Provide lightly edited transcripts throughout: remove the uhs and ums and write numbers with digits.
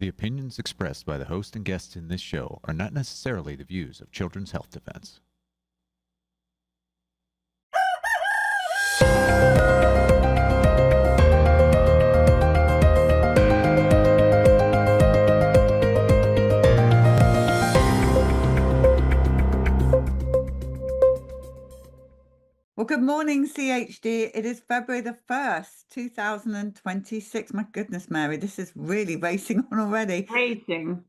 The opinions expressed by the host and guests in this show are not necessarily the views of Children's Health Defense. Well, good morning, CHD. It is February the 1st, 2026. My goodness, Mary, this is really racing on already. Racing.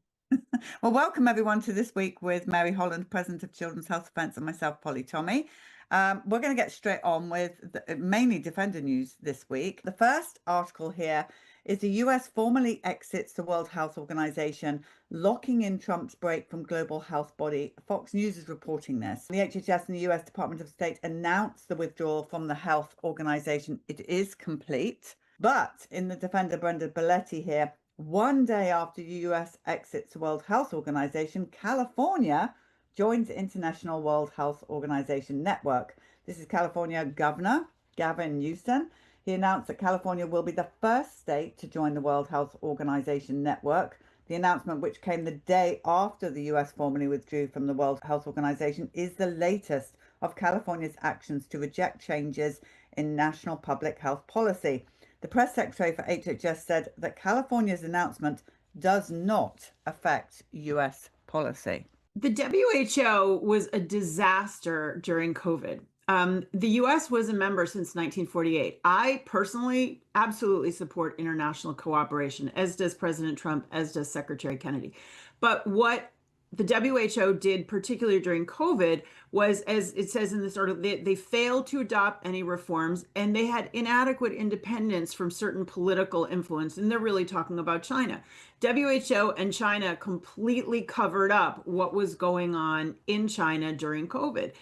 Well, welcome everyone to This Week with Mary Holland, President of Children's Health Defence, and myself, Polly Tommy. We're going to get straight on with mainly Defender news this week. The first article here is the US formally exits the World Health Organization, locking in Trump's break from global health body. Fox News is reporting this. The HHS and the US Department of State announced the withdrawal from the health organization. It is complete. But in the Defender, Brenda Belletti here, one day after the US exits the World Health Organization, California joins the International World Health Organization network. This is California Governor Gavin Newsom. He announced that California will be the first state to join the World Health Organization network. The announcement, which came the day after the US formally withdrew from the World Health Organization, is the latest of California's actions to reject changes in national public health policy. The press secretary for HHS said that California's announcement does not affect US policy. The WHO was a disaster during COVID. The US was a member since 1948. I personally absolutely support international cooperation, as does President Trump, as does Secretary Kennedy. But what the WHO did, particularly during COVID, was, as it says in this article, they failed to adopt any reforms, and they had inadequate independence from certain political influence. And they're really talking about China. WHO and China completely covered up what was going on in China during COVID.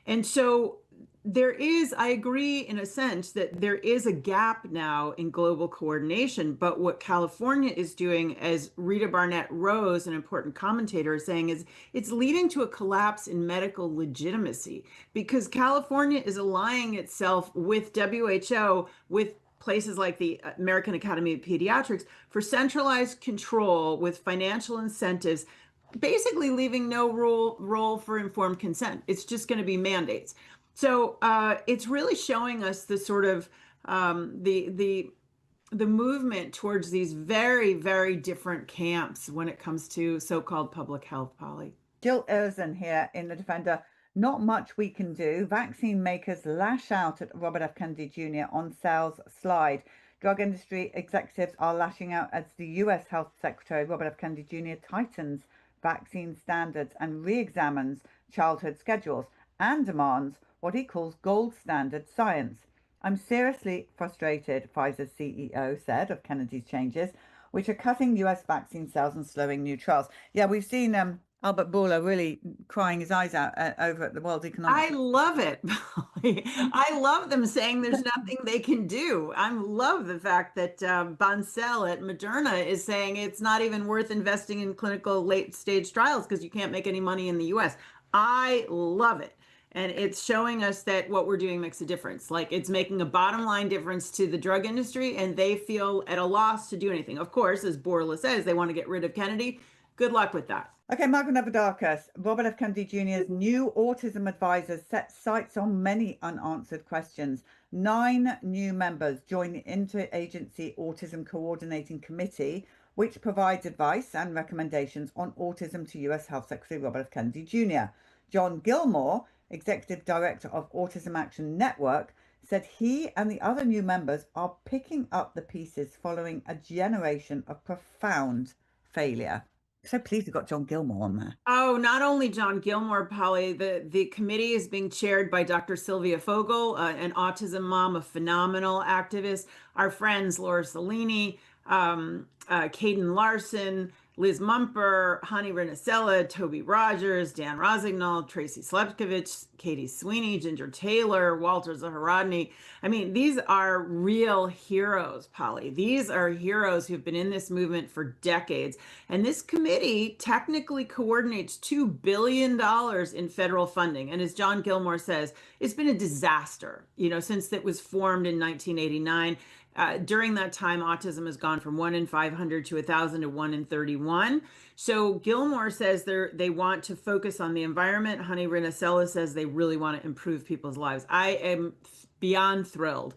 And so there is, I agree in a sense that there is a gap now in global coordination, but what California is doing, as Rita Barnett Rose, an important commentator, is saying, is it's leading to a collapse in medical legitimacy, because California is allying itself with WHO, with places like the American Academy of Pediatrics, for centralized control with financial incentives, basically leaving no role for informed consent. It's just going to be mandates. So it's really showing us the sort of the movement towards these very, very different camps when it comes to so-called public health, Polly. Jill Erzan here in the Defender. Not much we can do. Vaccine makers lash out at Robert F. Kennedy Jr. on sales slide. Drug industry executives are lashing out as the US Health Secretary, Robert F. Kennedy Jr., tightens vaccine standards and re-examines childhood schedules and demands what he calls gold standard science. I'm seriously frustrated, Pfizer's CEO said of Kennedy's changes, which are cutting US vaccine sales and slowing new trials. Yeah, we've seen Albert Bourla really crying his eyes out over at the World Economic. I love it. I love them saying there's nothing they can do. I love the fact that Bancel at Moderna is saying it's not even worth investing in clinical late stage trials because you can't make any money in the US. I love it. And it's showing us that what we're doing makes a difference. Like, it's making a bottom line difference to the drug industry, and they feel at a loss to do anything. Of course, as Bourla says, they want to get rid of Kennedy. Good luck with that. Okay, Margaret Navadakis, Robert F. Kennedy Jr.'s new autism advisors set sights on many unanswered questions. 9 new members join the Interagency Autism Coordinating Committee, which provides advice and recommendations on autism to US Health Secretary Robert F. Kennedy Jr. John Gilmore, Executive Director of Autism Action Network, said he and the other new members are picking up the pieces following a generation of profound failure. So pleased we've got John Gilmore on there. Oh, not only John Gilmore, Polly, the committee is being chaired by Dr. Sylvia Fogel, an autism mom, a phenomenal activist. Our friends Laura Salini, Caden Larson, Liz Mumper, Hani Renasella, Toby Rogers, Dan Rosignol, Tracy Slepkovich, Katie Sweeney, Ginger Taylor, Walter Zaharodny. I mean, these are real heroes, Polly. These are heroes who've been in this movement for decades. And this committee technically coordinates $2 billion in federal funding. And as John Gilmore says, it's been a disaster, since it was formed in 1989. During that time, autism has gone from 1 in 500 to 1,000 to 1 in 31. So Gilmore says they want to focus on the environment. Honey Rinicella says they really want to improve people's lives. I am beyond thrilled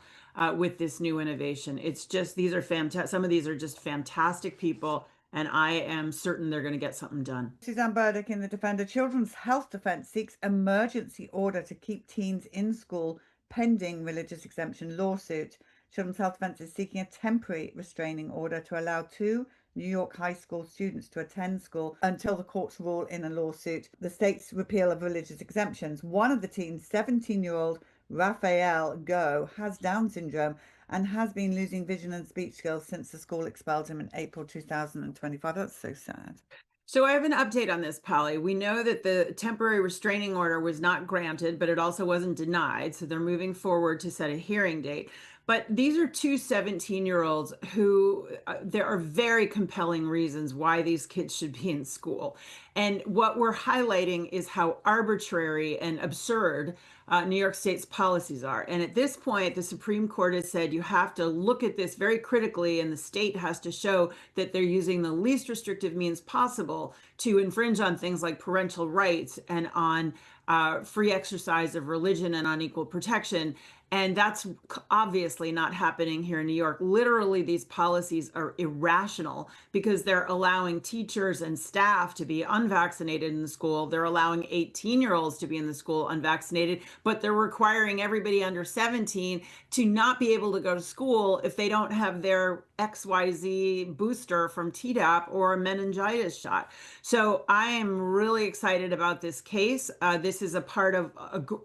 with this new innovation. It's just, these are fantastic. Some of these are just fantastic people, and I am certain they're going to get something done. Suzanne Burdick in The Defender. Children's Health Defence seeks emergency order to keep teens in school pending religious exemption lawsuit. Children's Health Defence is seeking a temporary restraining order to allow 2 New York high school students to attend school until the courts rule in a lawsuit the state's repeal of religious exemptions. One of the teens, 17-year-old Raphael Go, has Down syndrome and has been losing vision and speech skills since the school expelled him in April 2025. That's so sad. So I have an update on this, Polly. We know that the temporary restraining order was not granted, but it also wasn't denied. So they're moving forward to set a hearing date. But these are 2 17-year-olds who there are very compelling reasons why these kids should be in school. And what we're highlighting is how arbitrary and absurd New York State's policies are. And at this point, the Supreme Court has said you have to look at this very critically, and the state has to show that they're using the least restrictive means possible to infringe on things like parental rights and on free exercise of religion and on equal protection. And that's obviously not happening here in New York. Literally, these policies are irrational because they're allowing teachers and staff to be unvaccinated in the school. They're allowing 18-year-olds to be in the school unvaccinated, but they're requiring everybody under 17 to not be able to go to school if they don't have their XYZ booster from Tdap or a meningitis shot. So I am really excited about this case. This is a part of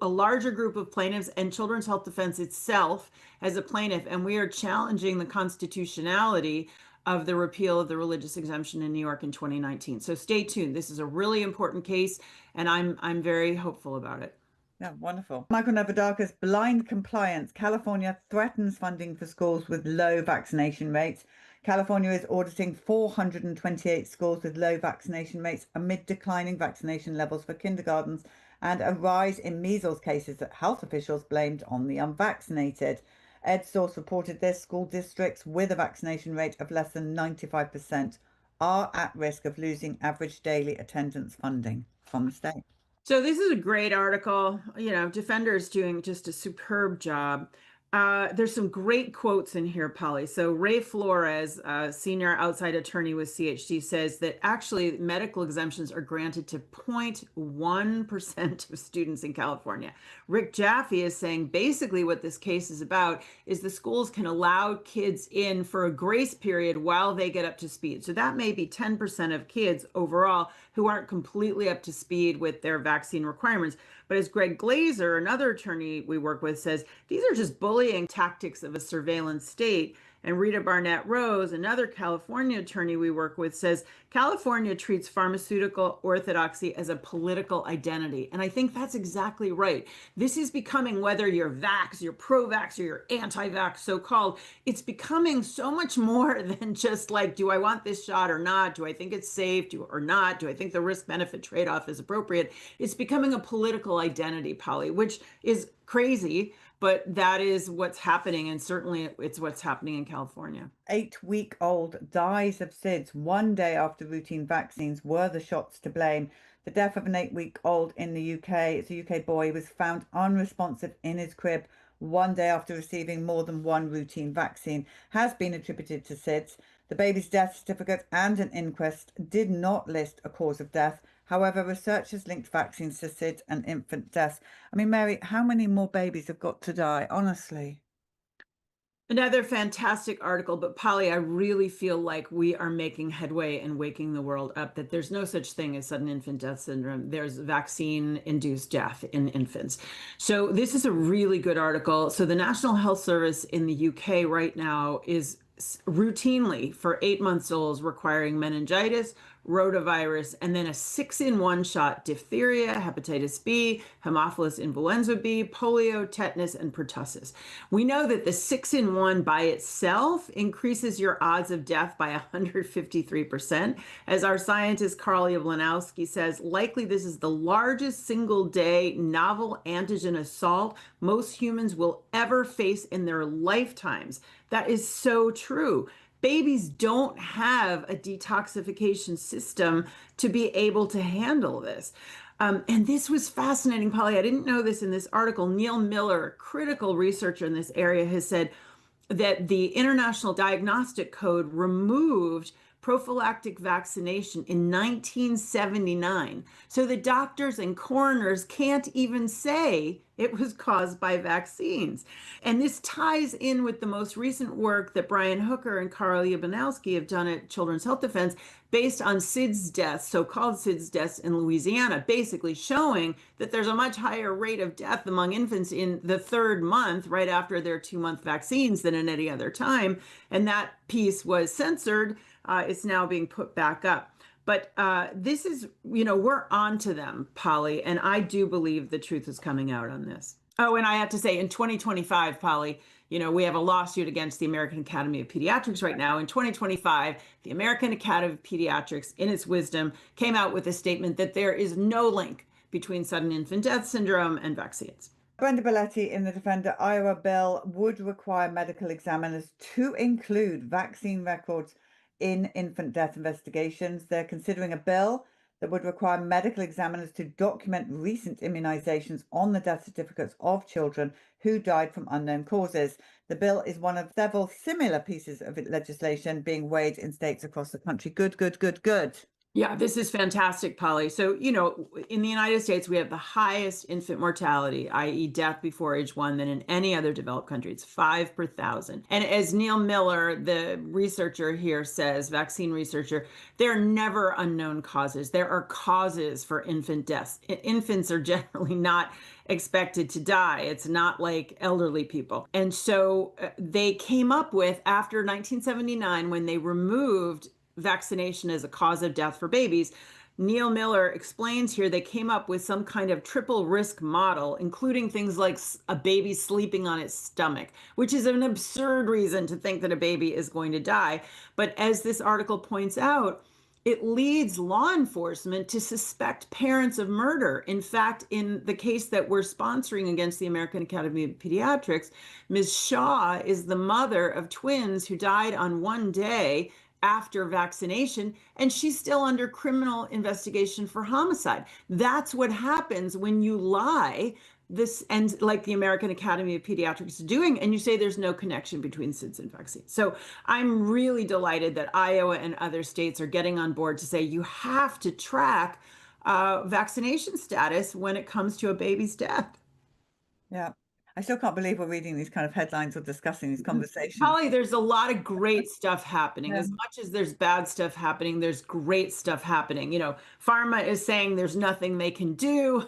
a larger group of plaintiffs and Children's Health Defense itself as a plaintiff, and we are challenging the constitutionality of the repeal of the religious exemption in New York in 2019. So stay tuned. This is a really important case, and I'm very hopeful about it. Yeah, wonderful. Michael Novodakis, blind compliance. California threatens funding for schools with low vaccination rates. California is auditing 428 schools with low vaccination rates amid declining vaccination levels for kindergartens and a rise in measles cases that health officials blamed on the unvaccinated. EdSource reported this: school districts with a vaccination rate of less than 95% are at risk of losing average daily attendance funding from the state. So this is a great article. You know, Defender's doing just a superb job. There's some great quotes in here, Polly. So Ray Flores, senior outside attorney with CHD, says that actually medical exemptions are granted to 0.1% of students in California. Rick Jaffe is saying basically what this case is about is the schools can allow kids in for a grace period while they get up to speed. So that may be 10% of kids overall who aren't completely up to speed with their vaccine requirements. But as Greg Glazer, another attorney we work with, says, these are just bullying tactics of a surveillance state. And Rita Barnett Rose, another California attorney we work with, says California treats pharmaceutical orthodoxy as a political identity. And I think that's exactly right. This is becoming, whether you're vax, you're pro-vax, or you're anti-vax, so-called, it's becoming so much more than just like, do I want this shot or not? Do I think it's safe or not? Do I think the risk-benefit trade-off is appropriate? It's becoming a political identity, Polly, which is crazy. But that is what's happening, and certainly it's what's happening in California. 8-week-old dies of SIDS 1 day after routine vaccines were the shots to blame. The death of an 8-week-old in the UK, it's a UK boy, was found unresponsive in his crib 1 day after receiving more than one routine vaccine, has been attributed to SIDS. The baby's death certificate and an inquest did not list a cause of death. However, researchers linked vaccines to SIDS and infant deaths. I mean, Mary, how many more babies have got to die, honestly? Another fantastic article, but Polly, I really feel like we are making headway in waking the world up that there's no such thing as sudden infant death syndrome. There's vaccine-induced death in infants. So this is a really good article. So the National Health Service in the UK right now is routinely for 8-month-olds requiring meningitis, rotavirus, and then a 6-in-1 shot: diphtheria, hepatitis B, Haemophilus influenza B, polio, tetanus, and pertussis. We know that the 6-in-1 by itself increases your odds of death by 153%. As our scientist Karl Jablonowski says, likely this is the largest single-day novel antigen assault most humans will ever face in their lifetimes. That is so true. Babies don't have a detoxification system to be able to handle this. And this was fascinating, Polly. I didn't know this in this article. Neil Miller, a critical researcher in this area, has said that the International Diagnostic Code removed prophylactic vaccination in 1979. So the doctors and coroners can't even say it was caused by vaccines. And this ties in with the most recent work that Brian Hooker and Karl Jablonowski have done at Children's Health Defense based on SIDS deaths, so-called SIDS deaths in Louisiana, basically showing that there's a much higher rate of death among infants in the 3rd month, right after their 2-month vaccines, than in any other time. And that piece was censored. It's now being put back up. But this is, we're on to them, Polly, and I do believe the truth is coming out on this. Oh, and I have to say, in 2025, Polly, we have a lawsuit against the American Academy of Pediatrics right now. In 2025, the American Academy of Pediatrics, in its wisdom, came out with a statement that there is no link between sudden infant death syndrome and vaccines. Brenda Belletti in the Defender Iowa bill would require medical examiners to include vaccine records in infant death investigations. They're considering a bill that would require medical examiners to document recent immunizations on the death certificates of children who died from unknown causes. The bill is one of several similar pieces of legislation being weighed in states across the country. Good, good, good, good. Yeah, this is fantastic, Polly. So, in the United States, we have the highest infant mortality, i.e. death before age 1, than in any other developed country. It's 5 per 1,000. And as Neil Miller, the researcher here says, vaccine researcher, there are never unknown causes. There are causes for infant deaths. Infants are generally not expected to die. It's not like elderly people. And so they came up with, after 1979, when they removed vaccination as a cause of death for babies, Neil Miller explains here they came up with some kind of triple risk model, including things like a baby sleeping on its stomach, which is an absurd reason to think that a baby is going to die. But as this article points out, it leads law enforcement to suspect parents of murder. In fact, in the case that we're sponsoring against the American Academy of Pediatrics, Ms. Shaw is the mother of twins who died on one day after vaccination, and she's still under criminal investigation for homicide. That's what happens when you lie, this, and like the American Academy of Pediatrics is doing, and you say there's no connection between SIDS and vaccines. So I'm really delighted that Iowa and other states are getting on board to say you have to track vaccination status when it comes to a baby's death. Yeah. I still can't believe we're reading these kind of headlines or discussing these conversations. Polly, there's a lot of great stuff happening. Yeah. As much as there's bad stuff happening, there's great stuff happening. Pharma is saying there's nothing they can do.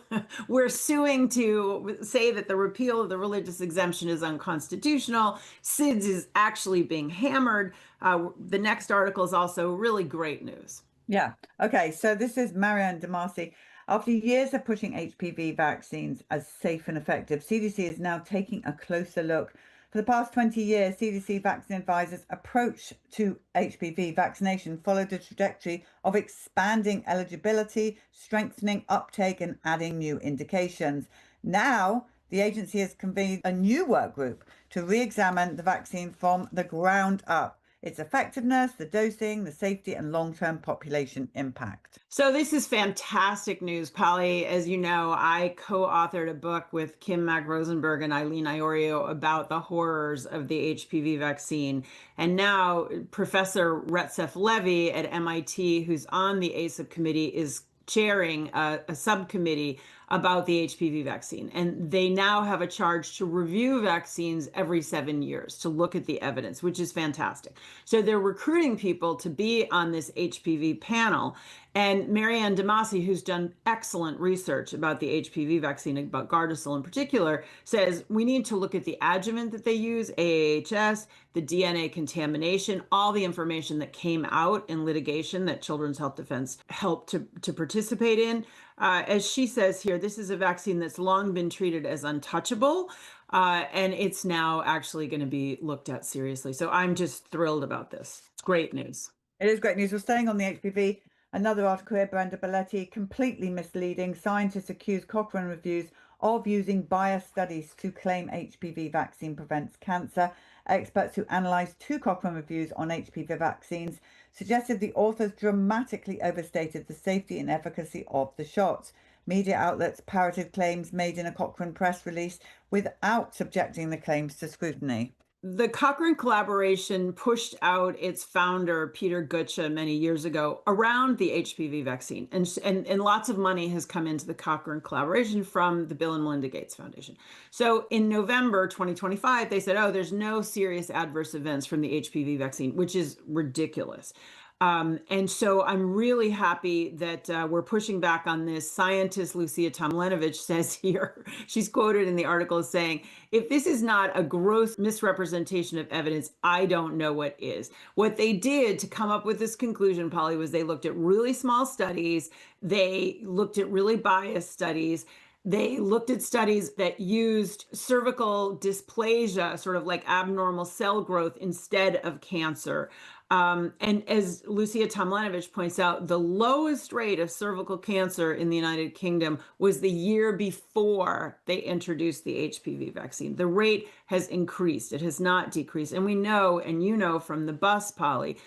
We're suing to say that the repeal of the religious exemption is unconstitutional. SIDS is actually being hammered. The next article is also really great news. Yeah. Okay. So this is Marianne DeMarcy. After years of pushing HPV vaccines as safe and effective, CDC is now taking a closer look. For the past 20 years, CDC vaccine advisors' approach to HPV vaccination followed a trajectory of expanding eligibility, strengthening uptake, and adding new indications. Now, the agency has convened a new work group to re-examine the vaccine from the ground up. Its effectiveness, the dosing, the safety, and long-term population impact. So this is fantastic news, Polly. As you know, I co-authored a book with Kim Mack-Rosenberg and Eileen Iorio about the horrors of the HPV vaccine. And now Professor Retsef Levy at MIT, who's on the ACIP committee, is chairing a subcommittee about the HPV vaccine. And they now have a charge to review vaccines every 7 years to look at the evidence, which is fantastic. So they're recruiting people to be on this HPV panel. And Marianne Damasi, who's done excellent research about the HPV vaccine, about Gardasil in particular, says we need to look at the adjuvant that they use, AAHS, the DNA contamination, all the information that came out in litigation that Children's Health Defense helped to participate in. As she says here, this is a vaccine that's long been treated as untouchable, and it's now actually going to be looked at seriously. So I'm just thrilled about this. It's great news. It is great news. We're staying on the HPV. Another article here, Brenda Belletti, completely misleading. Scientists accuse Cochrane reviews of using biased studies to claim HPV vaccine prevents cancer. Experts who analysed 2 Cochrane reviews on HPV vaccines suggested the authors dramatically overstated the safety and efficacy of the shots. Media outlets parroted claims made in a Cochrane press release without subjecting the claims to scrutiny. The Cochrane collaboration pushed out its founder, Peter Gutcha, many years ago around the HPV vaccine. And lots of money has come into the Cochrane collaboration from the Bill and Melinda Gates Foundation. So in November 2025, they said, oh, there's no serious adverse events from the HPV vaccine, which is ridiculous. And so I'm really happy that we're pushing back on this. Scientist Lucia Tomlanovich says here, she's quoted in the article as saying, if this is not a gross misrepresentation of evidence, I don't know what is. What they did to come up with this conclusion, Polly, was they looked at really small studies. They looked at really biased studies. They looked at studies that used cervical dysplasia, sort of like abnormal cell growth, instead of cancer. And as Lucia Tomlanovich points out, the lowest rate of cervical cancer in the United Kingdom was the year before they introduced the HPV vaccine. The rate has increased. It has not decreased. And we know, and you know from the bus, Polly,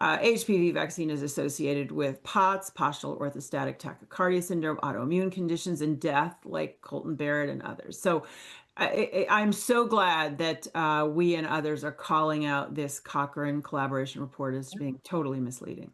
HPV vaccine is associated with POTS, postural orthostatic tachycardia syndrome, autoimmune conditions, and death like Colton Barrett and others. So I'm so glad that we and others are calling out this Cochrane collaboration report as being totally misleading.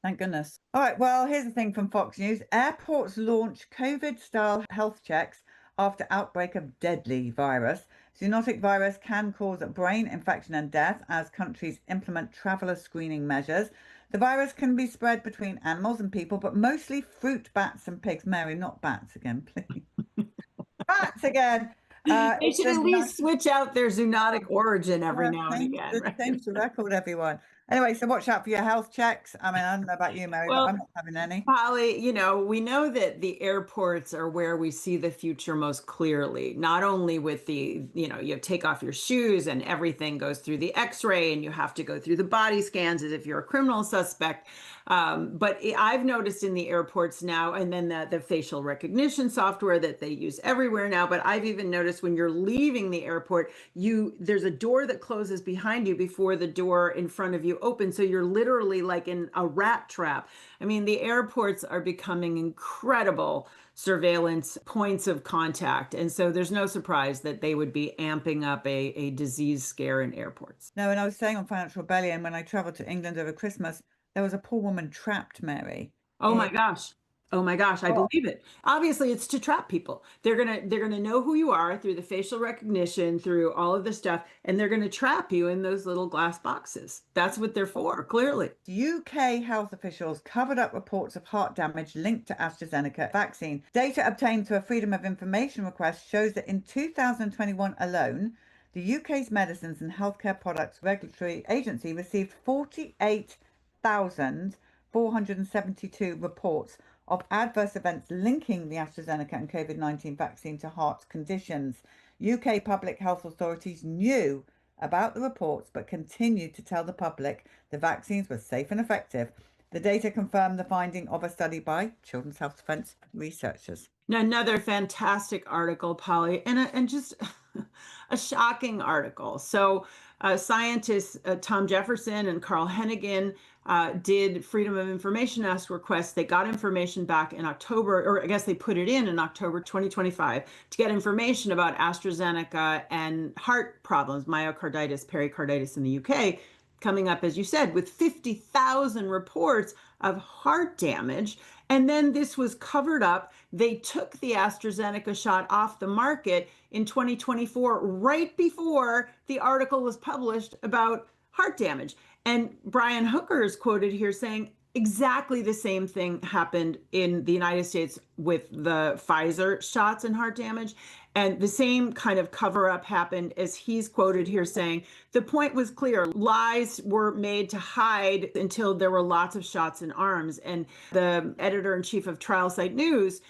Thank goodness. All right, well, here's the thing from Fox News. Airports launch COVID-style health checks after outbreak of deadly virus. Zoonotic virus can cause brain infection and death as countries implement traveller screening measures. The virus can be spread between animals and people, but mostly fruit, bats and pigs. Mary, not bats again, please. Bats again. They should at least switch out their zoonotic origin every now and again. Right? Change the record, everyone. Anyway, so watch out for your health checks. I mean, I don't know about you, Mary, but I'm not having any. Polly, you know, we know that the airports are where we see the future most clearly, not only with the, you know, you take off your shoes and everything goes through the x-ray and you have to go through the body scans as if you're a criminal suspect. But I've noticed in the airports now, and then the facial recognition software that they use everywhere now, but I've even noticed when you're leaving the airport, there's a door that closes behind you before the door in front of you opens. So you're literally like in a rat trap. I mean, the airports are becoming incredible surveillance points of contact. And so there's no surprise that they would be amping up a disease scare in airports. No, and I was saying on Financial Rebellion, when I traveled to England over Christmas, there was a poor woman trapped, Mary. Oh my gosh. Oh my gosh, I believe it. Obviously, it's to trap people. They're gonna know who you are through the facial recognition, through all of the stuff, and they're gonna trap you in those little glass boxes. That's what they're for, clearly. UK health officials covered up reports of heart damage linked to AstraZeneca vaccine. Data obtained through a Freedom of Information request shows that in 2021 alone, the UK's Medicines and Healthcare Products Regulatory Agency received 48,472 reports of adverse events linking the AstraZeneca and COVID-19 vaccine to heart conditions. UK public health authorities knew about the reports but continued to tell the public the vaccines were safe and effective. The data confirmed the finding of a study by Children's Health Defense researchers. Now, another fantastic article, Polly, and just a shocking article. So scientists Tom Jefferson and Carl Hennigan did Freedom of Information Act requests. They got information back in October, or I guess they put it in October 2025 to get information about AstraZeneca and heart problems, myocarditis, pericarditis in the UK. coming up, as you said, with 50,000 reports of heart damage. And then this was covered up. They took the AstraZeneca shot off the market in 2024, right before the article was published about heart damage. And Brian Hooker is quoted here saying exactly the same thing happened in the United States with the Pfizer shots and heart damage. And the same kind of cover up happened, as he's quoted here saying, the point was clear. Lies were made to hide until there were lots of shots in arms. And the editor in chief of Trial Site News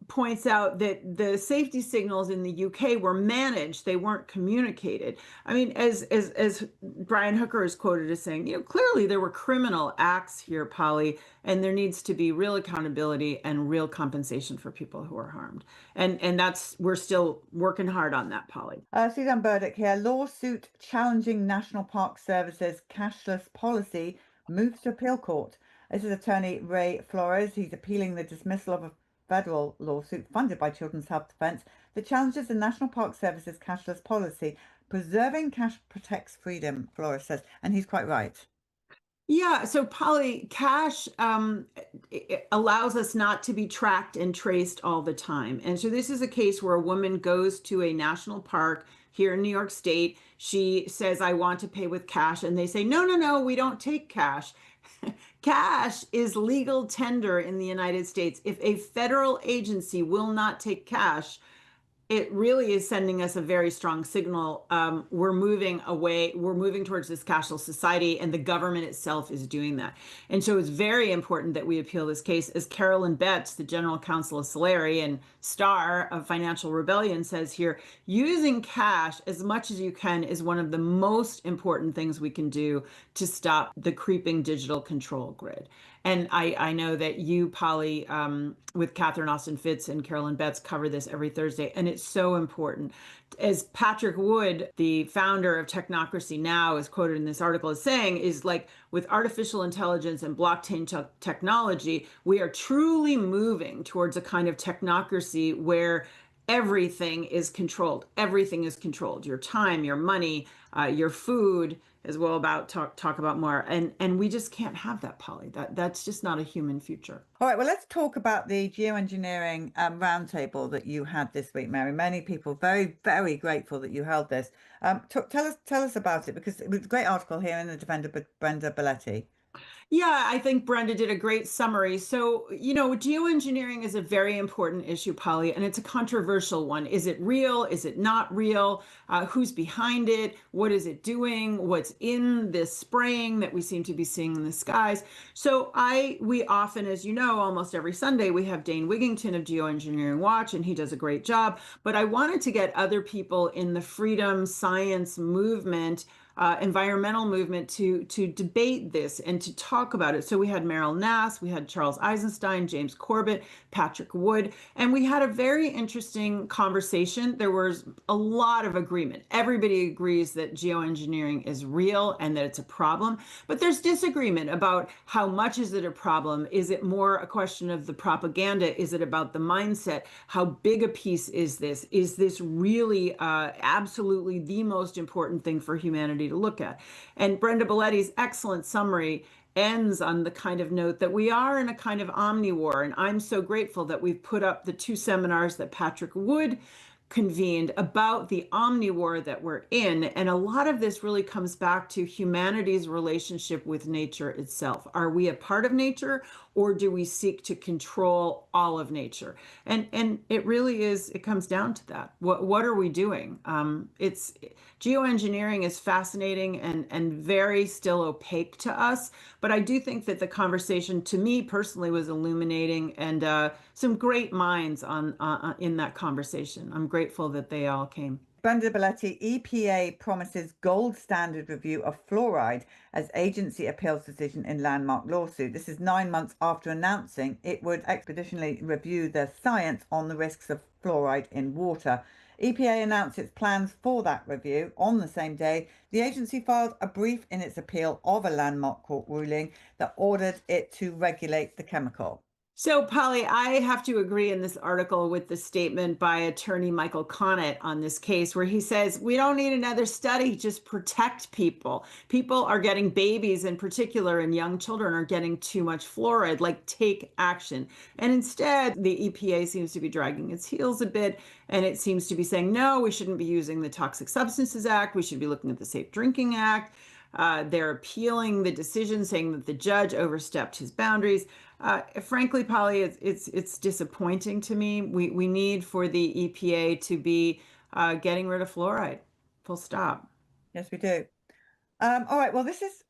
points out that the safety signals in the UK were managed, they weren't communicated. I mean, as Brian Hooker is quoted as saying, clearly there were criminal acts here, Polly, and there needs to be real accountability and real compensation for people who are harmed. And we're still working hard on that, Polly. Suzanne Burdick here. Lawsuit challenging National Park Service's cashless policy moves to appeal court. This is attorney Ray Flores. He's appealing the dismissal of a federal lawsuit funded by Children's Health Defense that challenges the National Park Service's cashless policy. Preserving cash protects freedom, Flores says, and he's quite right. Yeah, so Polly, cash it allows us not to be tracked and traced all the time. And so this is a case where a woman goes to a national park here in New York State. She says, I want to pay with cash. And they say, no, we don't take cash. Cash is legal tender in the United States. If a federal agency will not take cash, it really is sending us a very strong signal. We're moving towards this cashless society, and the government itself is doing that. And so it's very important that we appeal this case. As Carolyn Betts, the general counsel of Solari and star of Financial Rebellion, says here, using cash as much as you can is one of the most important things we can do to stop the creeping digital control grid. And I know that you, Polly, with Catherine Austin Fitz and Carolyn Betts, cover this every Thursday, and it's so important. As Patrick Wood, the founder of Technocracy Now, is quoted in this article as saying, is like, with artificial intelligence and blockchain technology, we are truly moving towards a kind of technocracy where everything is controlled. Everything is controlled. Your time, your money, your food, as we'll talk about more. And we just can't have that, Polly. That's just not a human future. All right, well, let's talk about the geoengineering roundtable that you had this week, Mary. Many people very, very grateful that you held this. Tell us about it, because it was a great article here in the Defender, Brenda Belletti. Yeah, I think Brenda did a great summary. So, geoengineering is a very important issue, Polly, and it's a controversial one. Is it real? Is it not real? Who's behind it? What is it doing? What's in this spraying that we seem to be seeing in the skies? So we often, as you know, almost every Sunday, we have Dane Wigington of Geoengineering Watch, and he does a great job. But I wanted to get other people in the freedom science movement, environmental movement to debate this and to talk about it. So we had Meryl Nass, we had Charles Eisenstein, James Corbett, Patrick Wood, and we had a very interesting conversation. There was a lot of agreement. Everybody agrees that geoengineering is real and that it's a problem, but there's disagreement about how much is it a problem. Is it more a question of the propaganda? Is it about the mindset? How big a piece is this? Is this really absolutely the most important thing for humanity to look at? And Brenda Belletti's excellent summary ends on the kind of note that we are in a kind of omni-war. And I'm so grateful that we've put up the 2 seminars that Patrick Wood convened about the omni-war that we're in. And a lot of this really comes back to humanity's relationship with nature itself. Are we a part of nature, or do we seek to control all of nature? And it really is, it comes down to that. What are we doing? Geoengineering is fascinating and very still opaque to us, but I do think that the conversation, to me personally, was illuminating, and some great minds in that conversation. I'm grateful that they all came. Brenda Belletti, EPA promises gold standard review of fluoride as agency appeals decision in landmark lawsuit. This is 9 months after announcing it would expeditionally review the science on the risks of fluoride in water. EPA announced its plans for that review. On the same day, the agency filed a brief in its appeal of a landmark court ruling that ordered it to regulate the chemical. So, Polly, I have to agree in this article with the statement by attorney Michael Connett on this case, where he says, we don't need another study, just protect people. People are getting, babies in particular, and young children are getting too much fluoride, like take action. And instead, the EPA seems to be dragging its heels a bit, and it seems to be saying, no, we shouldn't be using the Toxic Substances Act, we should be looking at the Safe Drinking Act. They're appealing the decision, saying that the judge overstepped his boundaries. Frankly, Polly, it's disappointing to me. We need for the EPA to be getting rid of fluoride. Full stop. Yes, we do. All right. Well, this is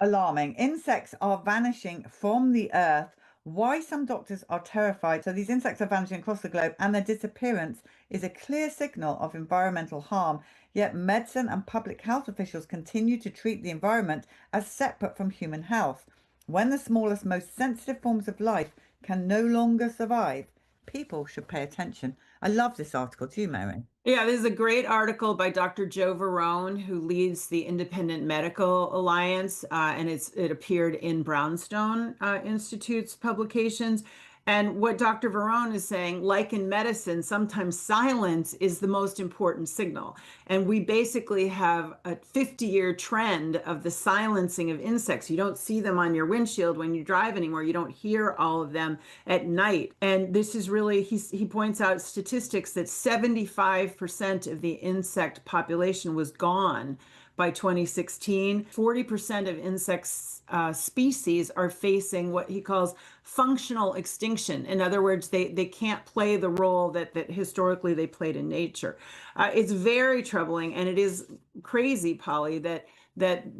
alarming. Insects are vanishing from the earth. Why some doctors are terrified. So these insects are vanishing across the globe, and their disappearance is a clear signal of environmental harm. Yet medicine and public health officials continue to treat the environment as separate from human health. When the smallest, most sensitive forms of life can no longer survive, people should pay attention. I love this article. Do you, Mary? Yeah, this is a great article by Dr. Joe Verone, who leads the Independent Medical Alliance, and it appeared in Brownstone Institute's publications. And what Dr. Verone is saying, like in medicine, sometimes silence is the most important signal. And we basically have a 50-year trend of the silencing of insects. You don't see them on your windshield when you drive anymore. You don't hear all of them at night. And this is really, he points out statistics that 75% of the insect population was gone by 2016. 40% of insects species are facing what he calls functional extinction. In other words, they can't play the role that historically they played in nature. It's very troubling, and it is crazy, Polly, that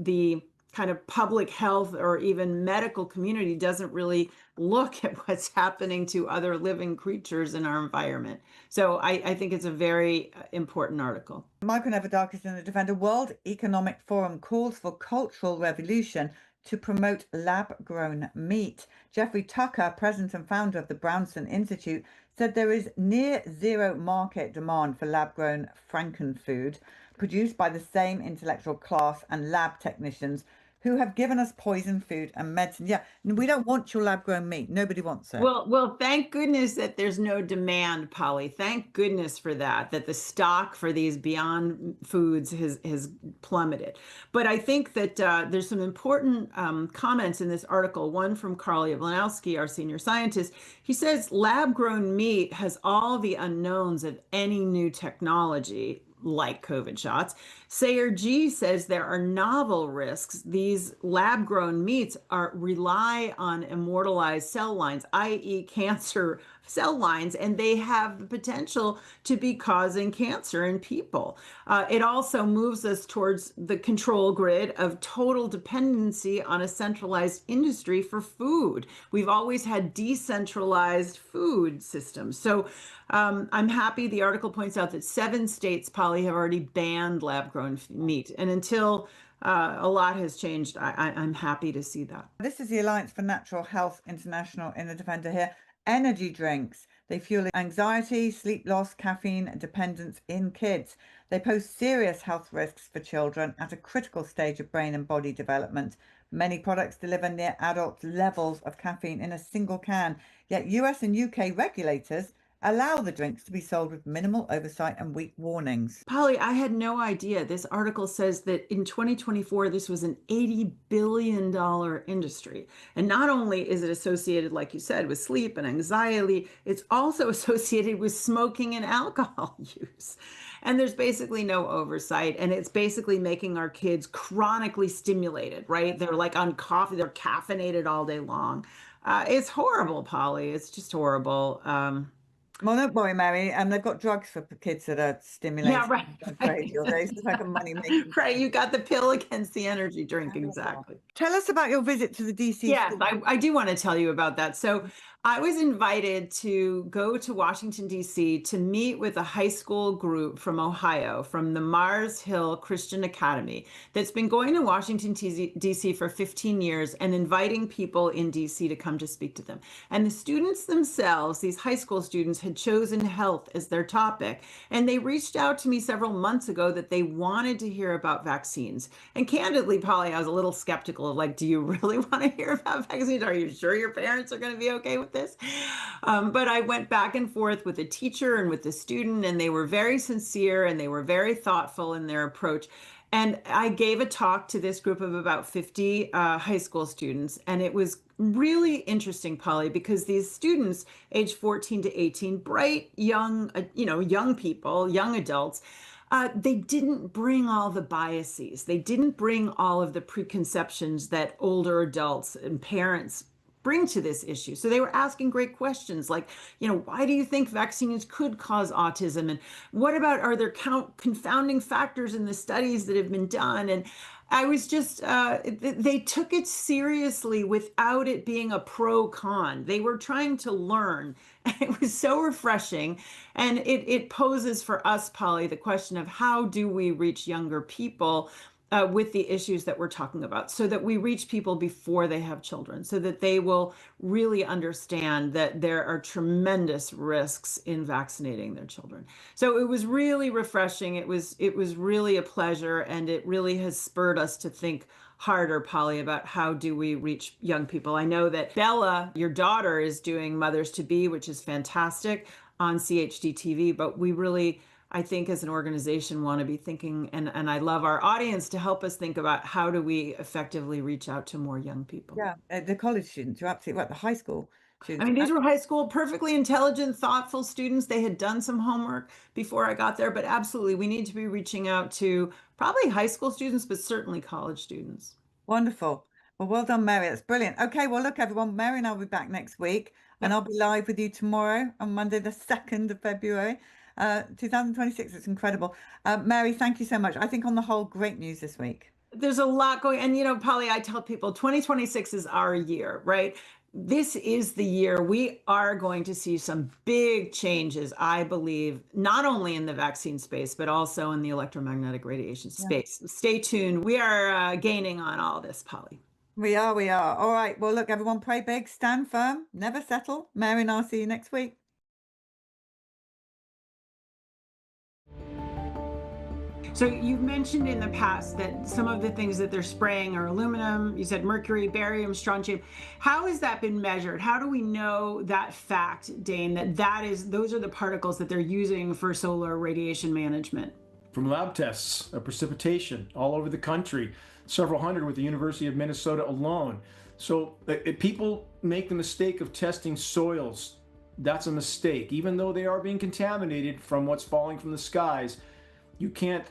the kind of public health or even medical community doesn't really look at what's happening to other living creatures in our environment. So I think it's a very important article. Michael Nevadakis in the Defender. World Economic Forum calls for cultural revolution to promote lab-grown meat. Jeffrey Tucker, president and founder of the Brownstone Institute, said there is near zero market demand for lab-grown frankenfood produced by the same intellectual class and lab technicians who have given us poison food and medicine. Yeah, we don't want your lab-grown meat. Nobody wants it. Well, thank goodness that there's no demand, Polly. Thank goodness for that the stock for these Beyond Foods has plummeted. But I think that there's some important comments in this article, one from Carl Yablonowski, our senior scientist. He says lab-grown meat has all the unknowns of any new technology, like COVID shots. Sayer G says there are novel risks. These lab-grown meats rely on immortalized cell lines, i.e. cancer cell lines, and they have the potential to be causing cancer in people. It also moves us towards the control grid of total dependency on a centralized industry for food. We've always had decentralized food systems. So I'm happy the article points out that 7 states, Polly, have already banned lab-grown meat. And until a lot has changed, I'm happy to see that. This is the Alliance for Natural Health International in the Defender here. Energy drinks. They fuel anxiety, sleep loss, caffeine dependence in kids. They pose serious health risks for children at a critical stage of brain and body development. Many products deliver near adult levels of caffeine in a single can, yet US and UK regulators allow the drinks to be sold with minimal oversight and weak warnings. Polly, I had no idea. This article says that in 2024, this was an $80 billion industry. And not only is it associated, like you said, with sleep and anxiety, it's also associated with smoking and alcohol use. And there's basically no oversight. And it's basically making our kids chronically stimulated, right? They're like on coffee, they're caffeinated all day long. It's horrible, Polly. It's just horrible. Well, don't worry, Mary. They've got drugs for kids that are stimulated. Yeah, right. Crazy all day. It's like a money making. Right, you got the pill against the energy drink, exactly. Tell us about your visit to the DC. Yes, I do want to tell you about that. So I was invited to go to Washington, D.C. to meet with a high school group from Ohio, from the Mars Hill Christian Academy, that's been going to Washington, D.C. for 15 years and inviting people in D.C. to come to speak to them. And the students themselves, these high school students, had had chosen health as their topic. And they reached out to me several months ago that they wanted to hear about vaccines. And candidly, Polly, I was a little skeptical of like, do you really want to hear about vaccines? Are you sure your parents are going to be okay with this? But I went back and forth with the teacher and with the student, and they were very sincere and they were very thoughtful in their approach. And I gave a talk to this group of about 50 high school students. And it was really interesting, Polly, because these students, age 14 to 18, bright, young, young people, young adults, they didn't bring all the biases. They didn't bring all of the preconceptions that older adults and parents bring to this issue. So they were asking great questions like, why do you think vaccines could cause autism? And what about, are there confounding factors in the studies that have been done? And I was just, they took it seriously without it being a pro-con. They were trying to learn. It was so refreshing. And it poses for us, Polly, the question of how do we reach younger people with the issues that we're talking about, so that we reach people before they have children, so that they will really understand that there are tremendous risks in vaccinating their children. So it was really refreshing. It was really a pleasure, and it really has spurred us to think harder, Polly, about how do we reach young people. I know that Bella, your daughter, is doing Mothers to Be, which is fantastic, on CHD TV, but we really, I think, as an organization, want to be thinking, and I love our audience to help us think about how do we effectively reach out to more young people. Yeah, the college students, you're absolutely right, the high school students. I mean, these were high school, perfectly intelligent, thoughtful students. They had done some homework before I got there, but absolutely, we need to be reaching out to probably high school students, but certainly college students. Wonderful. Well done, Mary. That's brilliant. Okay, well, look, everyone, Mary and I'll be back next week, and I'll be live with you tomorrow on Monday, the 2nd of February. 2026. It's incredible. Mary, thank you so much. I think on the whole, great news this week. There's a lot going, and Polly, I tell people 2026 is our year, right? This is the year we are going to see some big changes, I believe, not only in the vaccine space, but also in the electromagnetic radiation space. Stay tuned. We are gaining on all this, Polly. We are. All right. Well, look, everyone, pray big, stand firm, never settle. Mary and I'll see you next week. So you've mentioned in the past that some of the things that they're spraying are aluminum. You said mercury, barium, strontium. How has that been measured? How do we know that fact, Dane, those are the particles that they're using for solar radiation management? From lab tests of precipitation all over the country, several hundred with the University of Minnesota alone. So if people make the mistake of testing soils, that's a mistake. Even though they are being contaminated from what's falling from the skies, you can't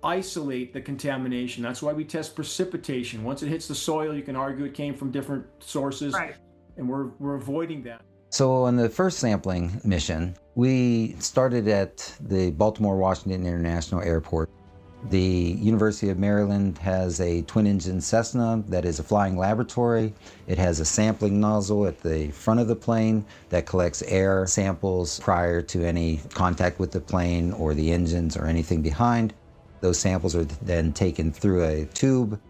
isolate the contamination. That's why we test precipitation. Once it hits the soil, you can argue it came from different sources, right? And we're avoiding that. So on the first sampling mission, we started at the Baltimore-Washington International Airport. The University of Maryland has a twin-engine Cessna that is a flying laboratory. It has a sampling nozzle at the front of the plane that collects air samples prior to any contact with the plane or the engines or anything behind. Those samples are then taken through a tube,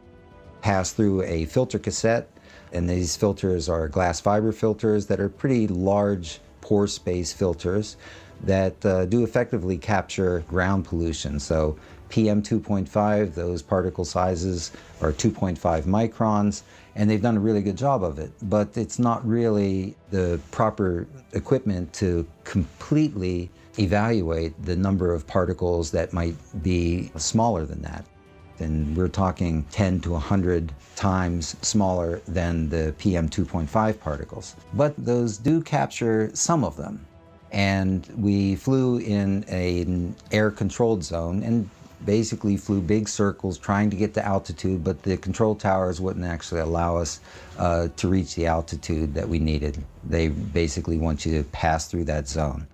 pass through a filter cassette, and these filters are glass fiber filters that are pretty large pore space filters that do effectively capture ground pollution. So PM 2.5, those particle sizes are 2.5 microns, and they've done a really good job of it. But it's not really the proper equipment to completely evaluate the number of particles that might be smaller than that. And we're talking 10 to 100 times smaller than the PM 2.5 particles. But those do capture some of them. And we flew in an air-controlled zone and basically flew big circles trying to get to altitude, but the control towers wouldn't actually allow us to reach the altitude that we needed. They basically want you to pass through that zone.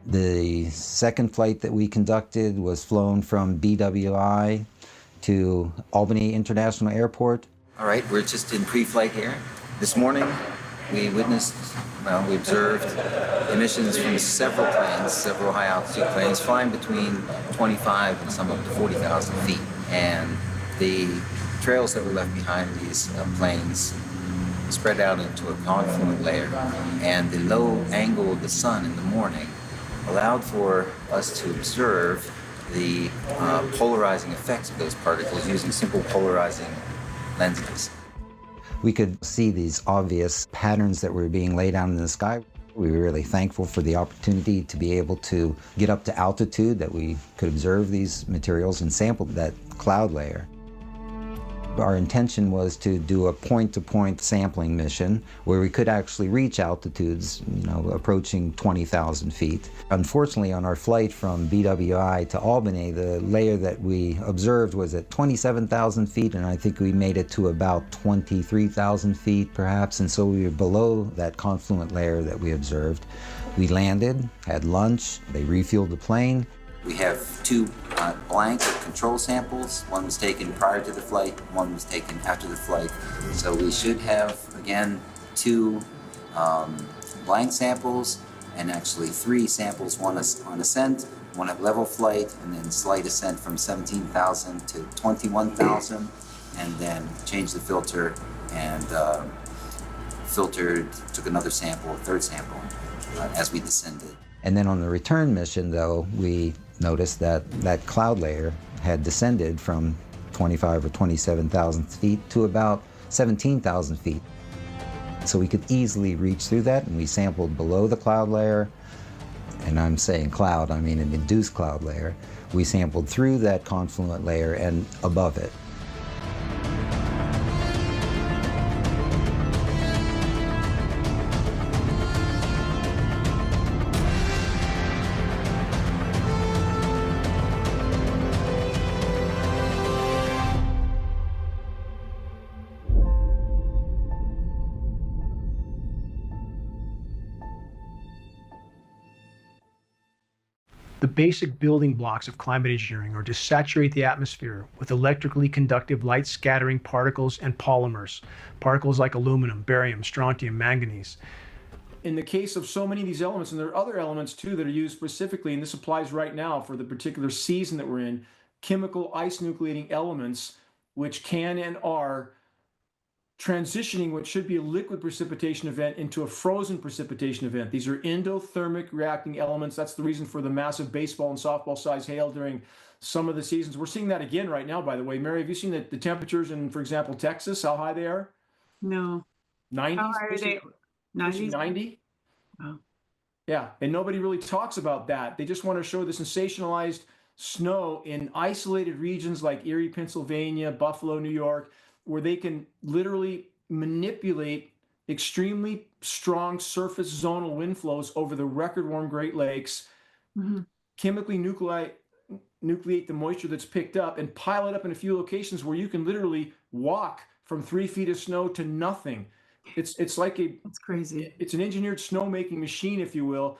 The second flight that we conducted was flown from BWI to Albany International Airport. All right, we're just in pre-flight here. This morning, we observed emissions from several planes, several high-altitude planes, flying between 25 and some up to 40,000 feet. And the trails that were left behind these planes spread out into a confluent layer. And the low angle of the sun in the morning allowed for us to observe the polarizing effects of those particles using simple polarizing lenses. We could see these obvious patterns that were being laid out in the sky. We were really thankful for the opportunity to be able to get up to altitude, that we could observe these materials and sample that cloud layer. Our intention was to do a point-to-point sampling mission where we could actually reach altitudes, approaching 20,000 feet. Unfortunately, on our flight from BWI to Albany, the layer that we observed was at 27,000 feet, and I think we made it to about 23,000 feet perhaps, and so we were below that confluent layer that we observed. We landed, had lunch, they refueled the plane. We have two blank control samples. One was taken prior to the flight, one was taken after the flight. So we should have, again, two blank samples, and actually three samples, one on ascent, one at level flight, and then slight ascent from 17,000 to 21,000, and then changed the filter and took another sample, a third sample, as we descended. And then on the return mission, though, we noticed that that cloud layer had descended from 25 or 27,000 feet to about 17,000 feet. So we could easily reach through that, and we sampled below the cloud layer, and I'm saying cloud, I mean an induced cloud layer. We sampled through that confluent layer and above it. The basic building blocks of climate engineering are to saturate the atmosphere with electrically conductive light scattering particles and polymers, particles like aluminum, barium, strontium, manganese. In the case of so many of these elements, and there are other elements too that are used specifically, and this applies right now for the particular season that we're in, chemical ice nucleating elements, which can and are transitioning what should be a liquid precipitation event into a frozen precipitation event. These are endothermic reacting elements. That's the reason for the massive baseball and softball size hail during some of the seasons. We're seeing that again right now, by the way. Mary, have you seen the temperatures in, for example, Texas, how high they are? No. 90? How high are they? 90s? 90? Wow. Yeah, and nobody really talks about that. They just want to show the sensationalized snow in isolated regions like Erie, Pennsylvania, Buffalo, New York, where they can literally manipulate extremely strong surface zonal wind flows over the record warm Great Lakes, chemically nucleate the moisture that's picked up and pile it up in a few locations where you can literally walk from 3 feet of snow to nothing. It's like That's crazy. It's an engineered snowmaking machine, if you will,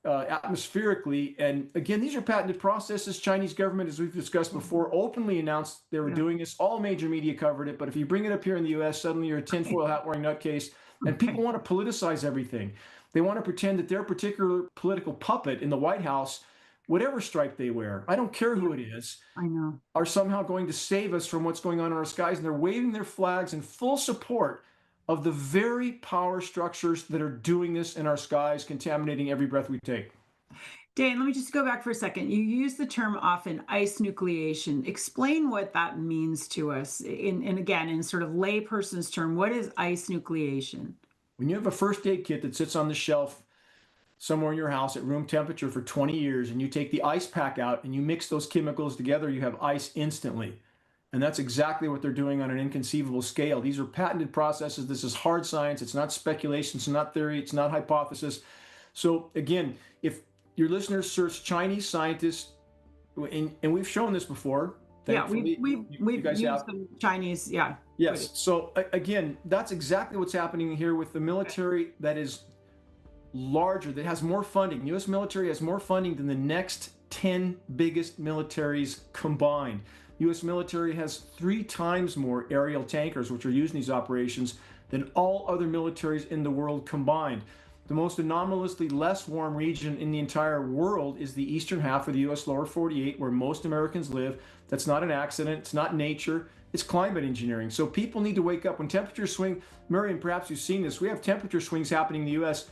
atmospherically. And again, these are patented processes. Chinese government, as we've discussed before, openly announced they were doing this. All major media covered it. But if you bring it up here in the US, suddenly you're a tinfoil hat wearing nutcase. And people want to politicize everything. They want to pretend that their particular political puppet in the White House, whatever stripe they wear, I don't care who it is, I know, are somehow going to save us from what's going on in our skies. And they're waving their flags in full support of the very power structures that are doing this in our skies, contaminating every breath we take. Dan, let me just go back for a second. You use the term often, ice nucleation. Explain what that means to us. And again, in sort of layperson's term, what is ice nucleation? When you have a first aid kit that sits on the shelf somewhere in your house at room temperature for 20 years, and you take the ice pack out and you mix those chemicals together, you have ice instantly. And that's exactly what they're doing on an inconceivable scale. These are patented processes. This is hard science. It's not speculation. It's not theory. It's not hypothesis. So again, if your listeners search Chinese scientists, and we've shown this before. Yeah, we've used some Chinese, yeah. Yes. So again, that's exactly what's happening here with the military that is larger, that has more funding. The U.S. military has more funding than the next 10 biggest militaries combined. U.S. military has 3 times more aerial tankers, which are used in these operations, than all other militaries in the world combined. The most anomalously less warm region in the entire world is the eastern half of the U.S. lower 48, where most Americans live. That's not an accident. It's not nature. It's climate engineering. So people need to wake up. When temperatures swing, Marion, perhaps you've seen this, we have temperature swings happening in the U.S.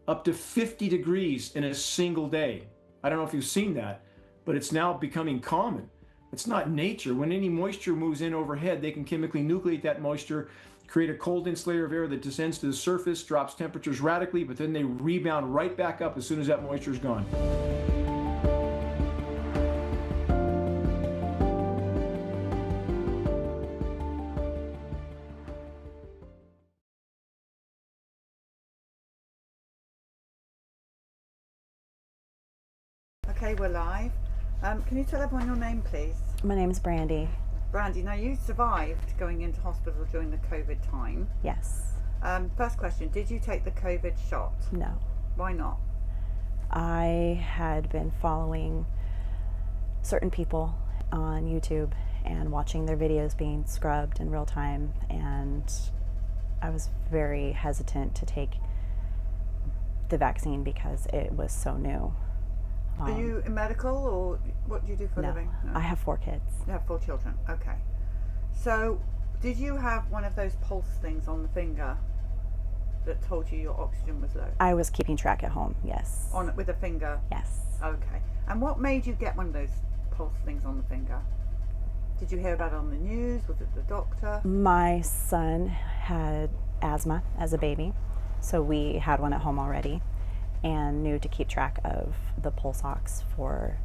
up to 50 degrees in a single day. I don't know if you've seen that, but it's now becoming common. It's not nature. When any moisture moves in overhead, they can chemically nucleate that moisture, create a cold dense layer of air that descends to the surface, drops temperatures radically, but then they rebound right back up as soon as that moisture is gone. Okay, we're live. Can you tell everyone your name, please? My name's Brandy. Brandy, now you survived going into hospital during the COVID time. Yes. First question, did you take the COVID shot? No. Why not? I had been following certain people on YouTube and watching their videos being scrubbed in real time, and I was very hesitant to take the vaccine because it was so new. Are you in medical, or what do you do for a living? No, I have 4 kids. You have 4 children, okay. So, did you have one of those pulse things on the finger that told you your oxygen was low? I was keeping track at home, yes. With a finger? Yes. Okay. And what made you get one of those pulse things on the finger? Did you hear about it on the news? Was it the doctor? My son had asthma as a baby, so we had one at home already, and knew to keep track of the pulse ox for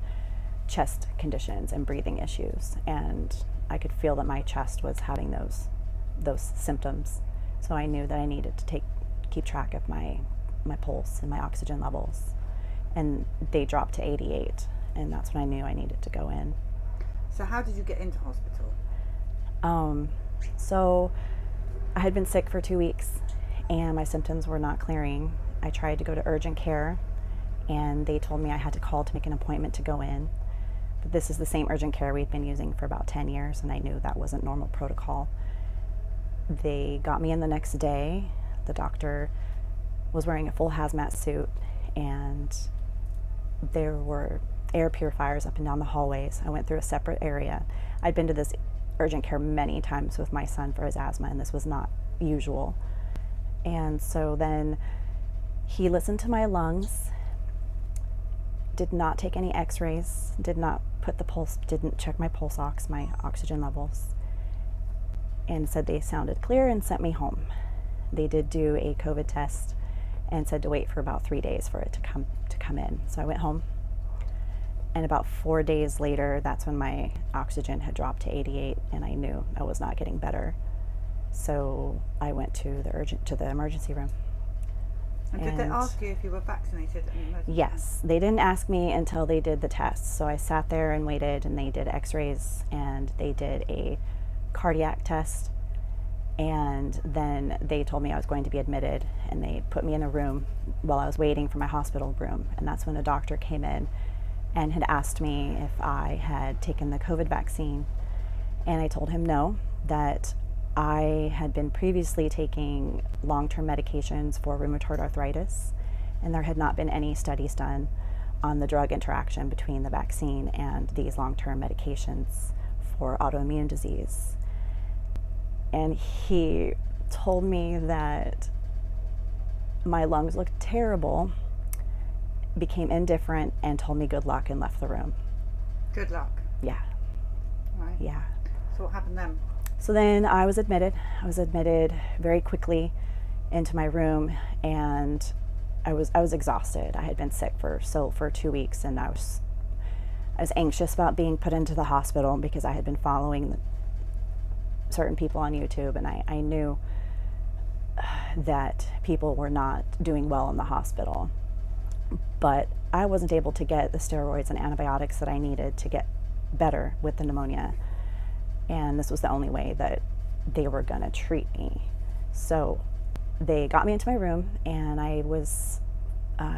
chest conditions and breathing issues. And I could feel that my chest was having those symptoms. So I knew that I needed to keep track of my pulse and my oxygen levels. And they dropped to 88, and that's when I knew I needed to go in. So how did you get into hospital? So I had been sick for 2 weeks and my symptoms were not clearing. I tried to go to urgent care, and they told me I had to call to make an appointment to go in. But this is the same urgent care we'd been using for about 10 years, and I knew that wasn't normal protocol. They got me in the next day. The doctor was wearing a full hazmat suit, and there were air purifiers up and down the hallways. I went through a separate area. I'd been to this urgent care many times with my son for his asthma, and this was not usual. And so then he listened to my lungs, did not take any x-rays, did not put the pulse, didn't check my pulse ox, my oxygen levels, and said they sounded clear and sent me home. They did do a COVID test and said to wait for about 3 days for it to come in. So I went home, and about 4 days later, that's when my oxygen had dropped to 88, and I knew I was not getting better. So I went to the emergency room. And did they ask you if you were vaccinated? Yes, they didn't ask me until they did the tests. So I sat there and waited, and they did x-rays, and they did a cardiac test, and then they told me I was going to be admitted, and they put me in a room while I was waiting for my hospital room. And that's when a doctor came in and had asked me if I had taken the COVID vaccine, and I told him no, that I had been previously taking long-term medications for rheumatoid arthritis, and there had not been any studies done on the drug interaction between the vaccine and these long-term medications for autoimmune disease. And he told me that my lungs looked terrible, became indifferent, and told me good luck and left the room. Good luck? Yeah. Right. Yeah. So what happened then? So then I was admitted. I was admitted very quickly into my room, and I was exhausted. I had been sick for 2 weeks, and I was anxious about being put into the hospital because I had been following certain people on YouTube, and I knew that people were not doing well in the hospital. But I wasn't able to get the steroids and antibiotics that I needed to get better with the pneumonia. And this was the only way that they were going to treat me. So they got me into my room, and I was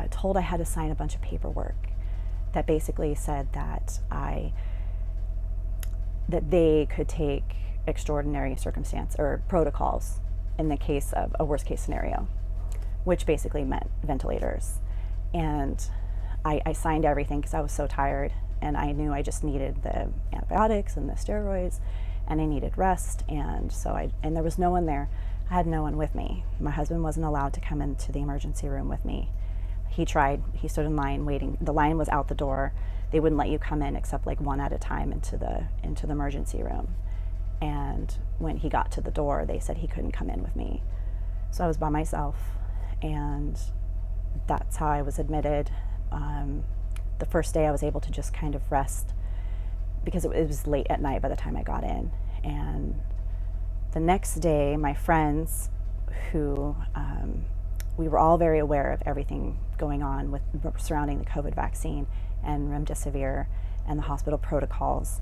told I had to sign a bunch of paperwork that basically said that they could take extraordinary circumstance or protocols in the case of a worst case scenario, which basically meant ventilators. And I signed everything because I was so tired, and I knew I just needed the antibiotics and the steroids, and I needed rest. And so and there was no one there. I had no one with me. My husband wasn't allowed to come into the emergency room with me. He tried. He stood in line waiting. The line was out the door. They wouldn't let you come in except like one at a time into the emergency room. And when he got to the door, they said he couldn't come in with me. So I was by myself, and that's how I was admitted. The first day I was able to just kind of rest because it was late at night by the time I got in. And the next day, my friends, who we were all very aware of everything going on with surrounding the COVID vaccine and remdesivir and the hospital protocols,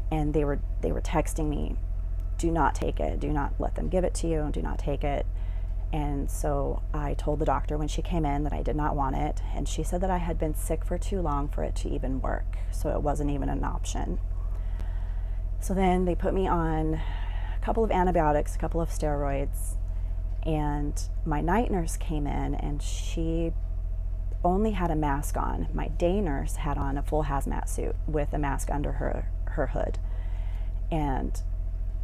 and they were texting me, do not take it, do not let them give it to you, do not take it. And so I told the doctor when she came in that I did not want it, and she said that I had been sick for too long for it to even work, so it wasn't even an option. So then they put me on a couple of antibiotics, a couple of steroids, and my night nurse came in, and she only had a mask on. My day nurse had on a full hazmat suit with a mask under her hood, and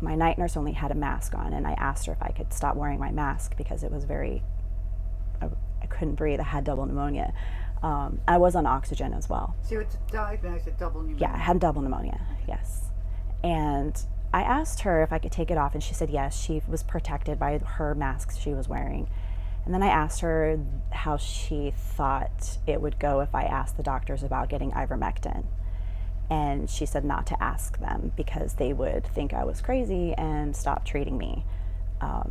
my night nurse only had a mask on, and I asked her if I could stop wearing my mask because it was I couldn't breathe. I had double pneumonia. I was on oxygen as well. So you were diagnosed with double pneumonia? Yeah, I had double pneumonia, yes. And I asked her if I could take it off, and she said yes, she was protected by her masks she was wearing. And then I asked her how she thought it would go if I asked the doctors about getting ivermectin. And she said not to ask them because they would think I was crazy and stop treating me.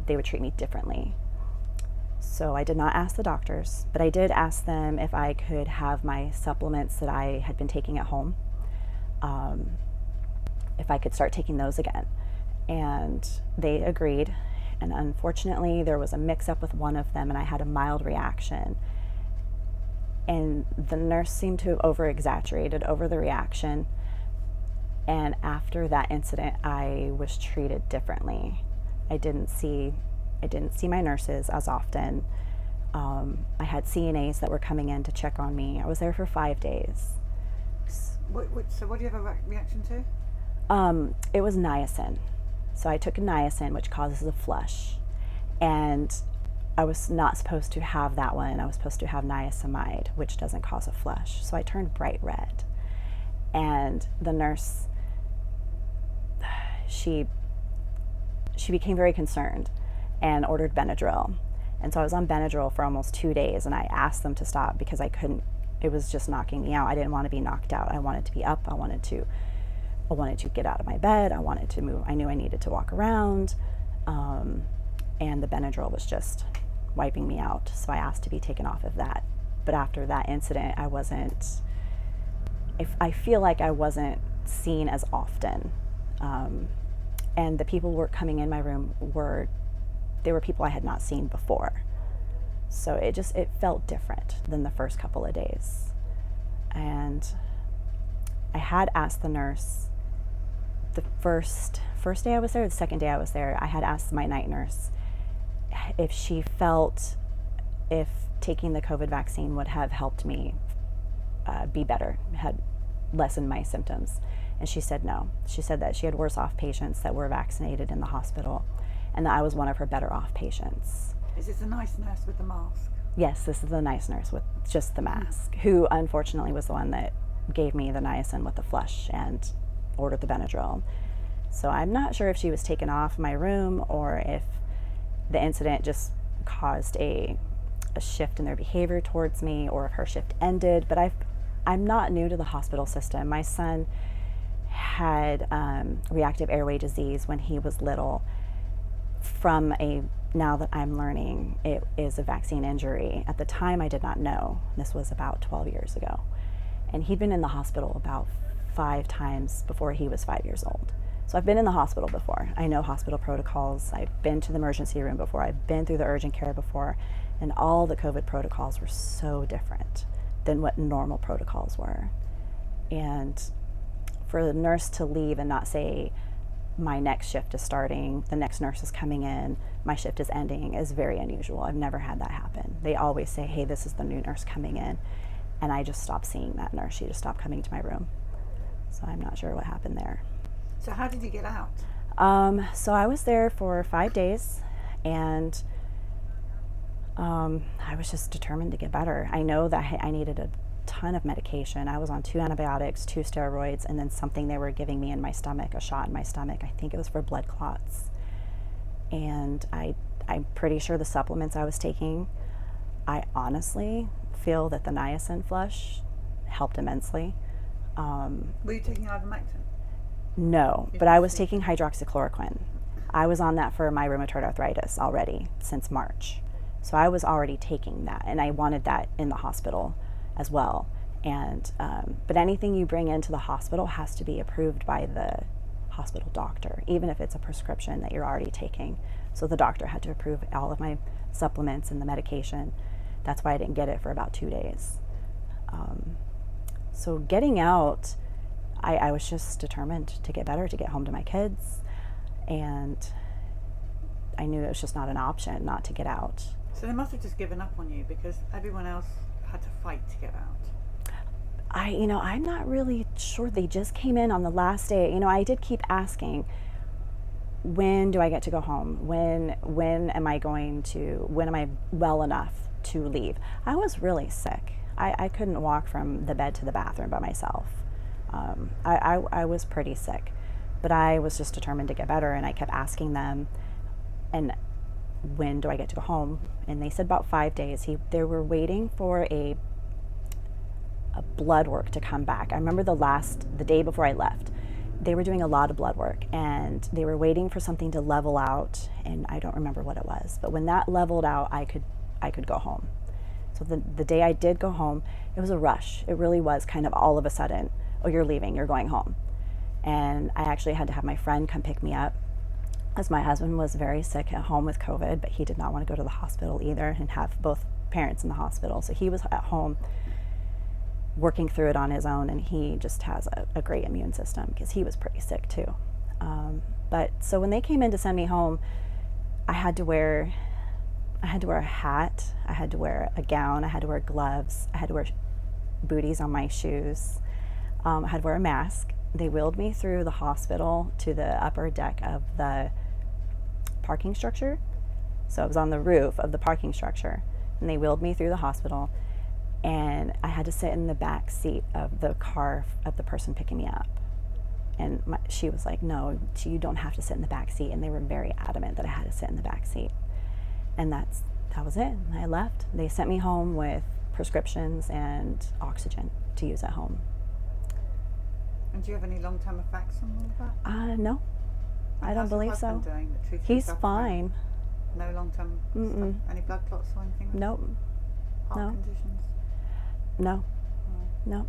They would treat me differently. So I did not ask the doctors, but I did ask them if I could have my supplements that I had been taking at home, if I could start taking those again. And they agreed. And unfortunately, there was a mix-up with one of them, and I had a mild reaction. And the nurse seemed to have over-exaggerated over the reaction. And after that incident, I was treated differently. I didn't see my nurses as often. I had CNAs that were coming in to check on me. I was there for 5 days. So what do you have a reaction to? It was niacin. So I took a niacin, which causes a flush. And I was not supposed to have that one. I was supposed to have niacinamide, which doesn't cause a flush. So I turned bright red. And the nurse, she became very concerned and ordered Benadryl. And so I was on Benadryl for almost 2 days, and I asked them to stop because I couldn't, it was just knocking me out. I didn't want to be knocked out. I wanted to be up. I wanted to get out of my bed. I wanted to move. I knew I needed to walk around. And the Benadryl was just wiping me out. So I asked to be taken off of that. But after that incident, I feel like I wasn't seen as often. And the people who were coming in my room were people I had not seen before. So it felt different than the first couple of days. And I had asked the nurse the first day I was there, the second day I was there, I had asked my night nurse if she felt if taking the COVID vaccine would have helped me be better, had lessened my symptoms. And she said no. She said that she had worse off patients that were vaccinated in the hospital, and that I was one of her better off patients. Is this the nice nurse with the mask? Yes, this is the nice nurse with just the mask, who unfortunately was the one that gave me the niacin with the flush and ordered the Benadryl. So I'm not sure if she was taken off my room or if the incident just caused a shift in their behavior towards me, or if her shift ended. But I'm not new to the hospital system. My son had reactive airway disease when he was little from now that I'm learning, it is a vaccine injury. At the time, I did not know. This was about 12 years ago. And he'd been in the hospital about 5 times before he was 5 years old. So I've been in the hospital before. I know hospital protocols. I've been to the emergency room before. I've been through the urgent care before. And all the COVID protocols were so different than what normal protocols were. And for the nurse to leave and not say, my next shift is starting, the next nurse is coming in, my shift is ending, is very unusual. I've never had that happen. They always say, hey, this is the new nurse coming in. And I just stopped seeing that nurse. She just stopped coming to my room. So I'm not sure what happened there. So how did you get out? So I was there for 5 days, and I was just determined to get better. I know that I needed a ton of medication. I was on 2 antibiotics, 2 steroids, and then something they were giving me in my stomach, a shot in my stomach. I think it was for blood clots. And I'm pretty sure the supplements I was taking, I honestly feel that the niacin flush helped immensely. Were you taking ivermectin? No, but I was taking hydroxychloroquine. I was on that for my rheumatoid arthritis already since March. So I was already taking that, and I wanted that in the hospital as well. And but anything you bring into the hospital has to be approved by the hospital doctor, even if it's a prescription that you're already taking. So the doctor had to approve all of my supplements and the medication. That's why I didn't get it for about 2 days. So getting out, I was just determined to get better, to get home to my kids, and I knew it was just not an option not to get out. So they must have just given up on you because everyone else had to fight to get out. I'm not really sure. They just came in on the last day. I did keep asking, when do I get to go home? When am I well enough to leave? I was really sick. I couldn't walk from the bed to the bathroom by myself. I was pretty sick, but I was just determined to get better, and I kept asking them, and when do I get to go home? And they said about 5 days. They were waiting for a blood work to come back. I remember the day before I left, they were doing a lot of blood work, and they were waiting for something to level out, and I don't remember what it was, but when that leveled out, I could go home. So the day I did go home, it was a rush. It really was kind of all of a sudden, oh, you're leaving, you're going home. And I actually had to have my friend come pick me up, as my husband was very sick at home with COVID, but he did not want to go to the hospital either and have both parents in the hospital. So he was at home working through it on his own, and he just has a great immune system because he was pretty sick too. But so when they came in to send me home, I had to wear a hat, I had to wear a gown, I had to wear gloves, I had to wear booties on my shoes, I had to wear a mask. They wheeled me through the hospital to the upper deck of the parking structure. So I was on the roof of the parking structure, and they wheeled me through the hospital, and I had to sit in the back seat of the car of the person picking me up. And she was like, no, you don't have to sit in the back seat. And they were very adamant that I had to sit in the back seat. And that was it. I left. They sent me home with prescriptions and oxygen to use at home. And do you have any long-term effects on all of that? No, I don't believe so. He's fine. No long-term stuff? Any blood clots or anything? Nope. Heart conditions? No,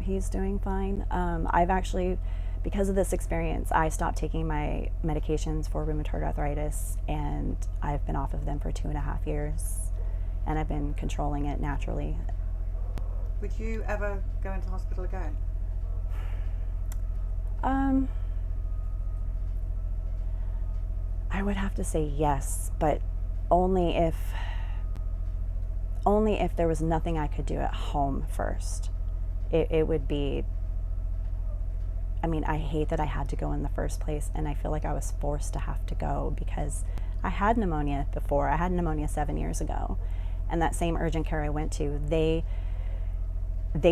he's doing fine. I've actually, because of this experience, I stopped taking my medications for rheumatoid arthritis, and I've been off of them for 2.5 years, and I've been controlling it naturally. Would you ever go into hospital again? I would have to say yes, but only if there was nothing I could do at home first. It would be, I hate that I had to go in the first place, and I feel like I was forced to have to go because I had pneumonia before. I had pneumonia 7 years ago, and that same urgent care I went to, they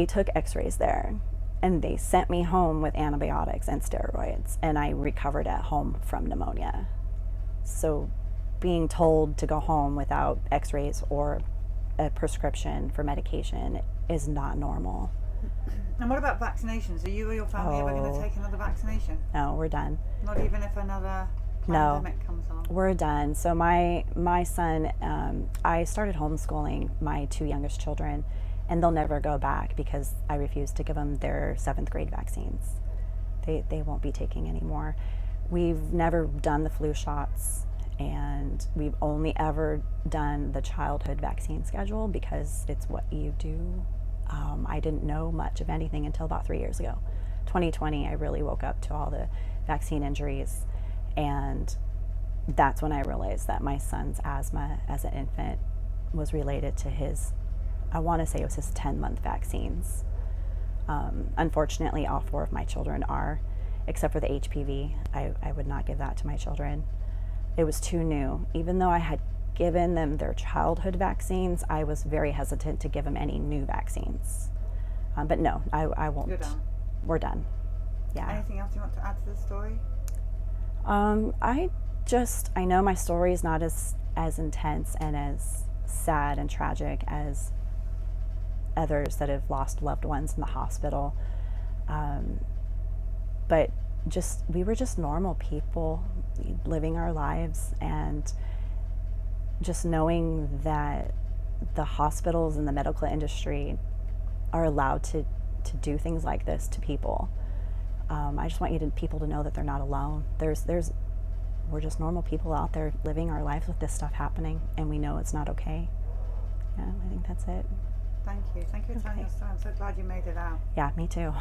took x-rays there, and they sent me home with antibiotics and steroids, and I recovered at home from pneumonia. So being told to go home without x-rays or a prescription for medication is not normal. And what about vaccinations? Are you or your family ever going to take another vaccination? No, we're done. Not even if another pandemic comes along? We're done. So my son, I started homeschooling my 2 youngest children, and they'll never go back because I refuse to give them their 7th grade vaccines. They won't be taking anymore. We've never done the flu shots, and we've only ever done the childhood vaccine schedule because it's what you do. I didn't know much of anything until about 3 years ago. 2020, I really woke up to all the vaccine injuries, and that's when I realized that my son's asthma as an infant was related to his, I want to say it was his 10-month vaccines. Unfortunately, all 4 of my children are, except for the HPV. I would not give that to my children. It was too new. Even though I had given them their childhood vaccines, I was very hesitant to give them any new vaccines. But no, I won't. You're done. We're done. Yeah. Anything else you want to add to the story? I know my story is not as intense and as sad and tragic as others that have lost loved ones in the hospital. But we were just normal people living our lives, and just knowing that the hospitals and the medical industry are allowed to do things like this to people. I just want people to know that they're not alone. We're just normal people out there living our lives with this stuff happening, and we know it's not okay. Yeah, I think that's it. Thank you. Thank you for telling your story. I'm so glad you made it out. Yeah, me too.